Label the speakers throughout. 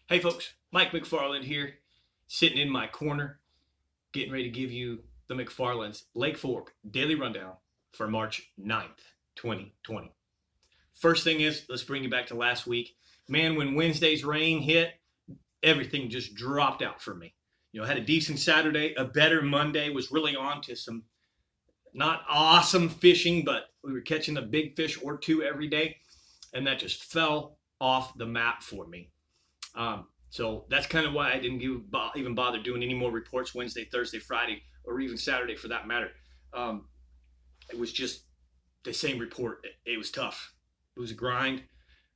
Speaker 1: Hey folks, Mike McFarland here, sitting in my corner, getting ready to give you the McFarland's Lake Fork Daily Rundown for March 9th, 2020. First thing is, let's bring you back to last week. Man, when Wednesday's rain hit, everything just dropped out for me. I had a decent Saturday, a better Monday, was really on to some not awesome fishing, but we were catching a big fish or two every day, and that just fell off the map for me. So that's kind of why I didn't even bother doing any more reports Wednesday, Thursday, Friday, or even Saturday for that matter. It was just the same report. It was tough. It was a grind.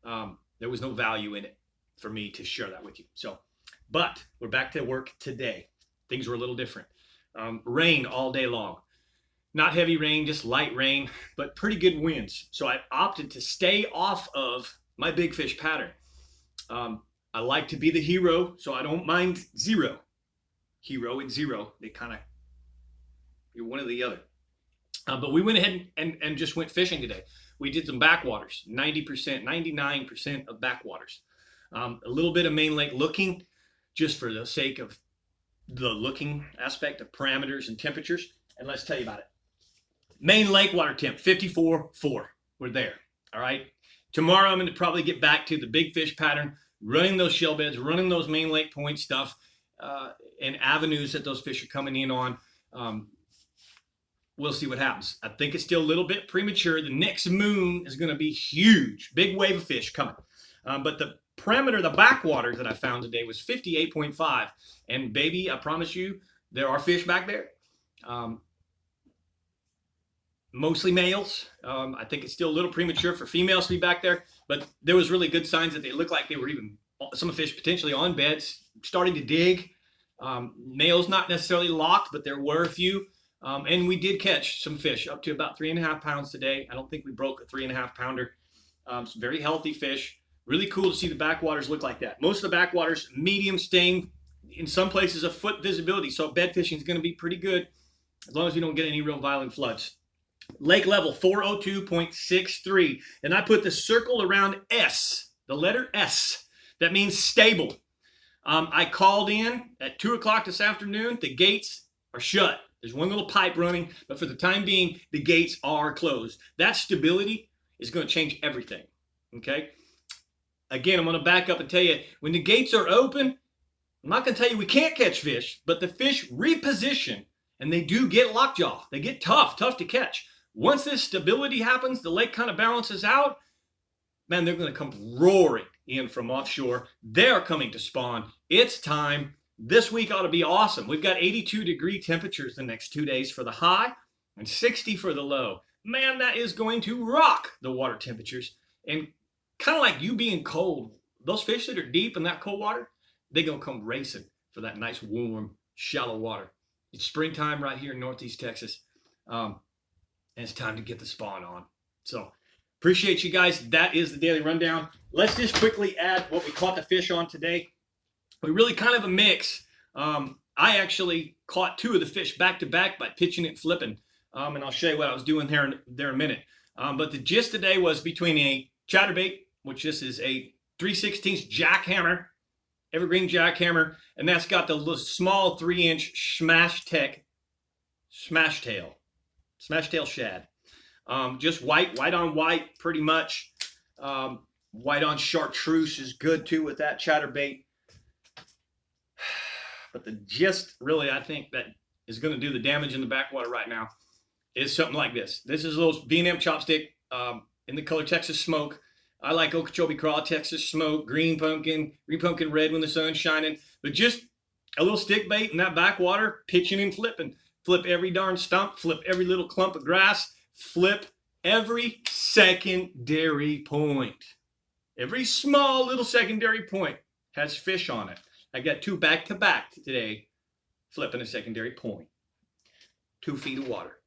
Speaker 1: There was no value in it for me to share that with you. But we're back to work today. Things were a little different. Rain all day long. Not heavy rain, just light rain, but pretty good winds. So I opted to stay off of my big fish pattern. I like to be the hero, so I don't mind zero. Hero and zero, they kind of, you're one or the other. But we went ahead and just went fishing today. We did some backwaters, 90%, 99% of backwaters. A little bit of main lake looking, just for the sake of the looking aspect of parameters and temperatures. And let's tell you about it. Main lake water temp, 54.4. We're there, all right? Tomorrow I'm going to probably get back to the big fish pattern, running those shell beds, running those main lake point stuff, and avenues that those fish are coming in on. We'll see what happens. I think it's still a little bit premature. The next moon is going to be huge. Big wave of fish coming. But the parameter, the backwater that I found today was 58.5. And baby, I promise you, there are fish back there. Mostly males. I think it's still a little premature for females to be back there, but there was really good signs that they looked like they were even, some fish potentially on beds, starting to dig. Males not necessarily locked, but there were a few. And we did catch some fish up to about 3.5 pounds today. I don't think we broke a 3.5 pounder. Some very healthy fish. Really cool to see the backwaters look like that. Most of the backwaters, medium staying, in some places a foot visibility. So bed fishing is going to be pretty good as long as you don't get any real violent floods. Lake level 402.63, and I put the circle around S, the letter S. That means stable. I called in at 2 o'clock this afternoon. The gates are shut. There's one little pipe running, but for the time being, the gates are closed. That stability is going to change everything, okay? Again, I'm going to back up and tell you, when the gates are open, I'm not going to tell you we can't catch fish, but the fish reposition, and they do get lockjaw. They get tough to catch. Once this stability happens, the lake kind of balances out, man, they're going to come roaring in from offshore. They're coming to spawn. It's time. This week ought to be awesome. We've got 82-degree temperatures the next 2 days for the high and 60 for the low. Man, that is going to rock the water temperatures. And kind of like you being cold, those fish that are deep in that cold water, they're going to come racing for that nice, warm, shallow water. It's springtime right here in Northeast Texas. And it's time to get the spawn on. So appreciate you guys. That is the daily rundown. Let's just quickly add what we caught the fish on today. We really kind of a mix. I actually caught 2 of the fish back to back by pitching and flipping. And I'll show you what I was doing there in a minute. But the gist today was between a chatterbait, which this is a 3/16 jackhammer, evergreen jackhammer, and that's got the little small 3-inch smash tail shad. Just white on white pretty much. White on chartreuse is good too with that chatterbait. But the gist really, I think, that is going to do the damage in the backwater right now is something like this. This is a little V&M chopstick in the color Texas Smoke. I like Okeechobee Craw, Texas Smoke, green pumpkin red when the sun's shining. But just a little stick bait in that backwater, pitching and flipping. Flip every darn stump, flip every little clump of grass, flip every secondary point. Every small little secondary point has fish on it. I got 2 back-to-back today, flipping a secondary point. 2 feet of water.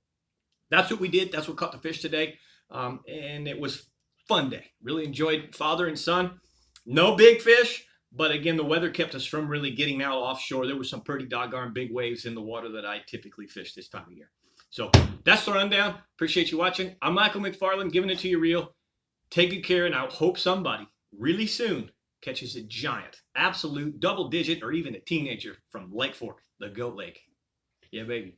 Speaker 1: That's what we did. That's what caught the fish today. And it was fun day. Really enjoyed father and son. No big fish. But again, the weather kept us from really getting out offshore. There were some pretty doggone big waves in the water that I typically fish this time of year. So that's the rundown. Appreciate you watching. I'm Michael McFarland, giving it to you real. Take good care, and I hope somebody really soon catches a giant, absolute double digit, or even a teenager from Lake Fork, the Goat Lake. Yeah, baby.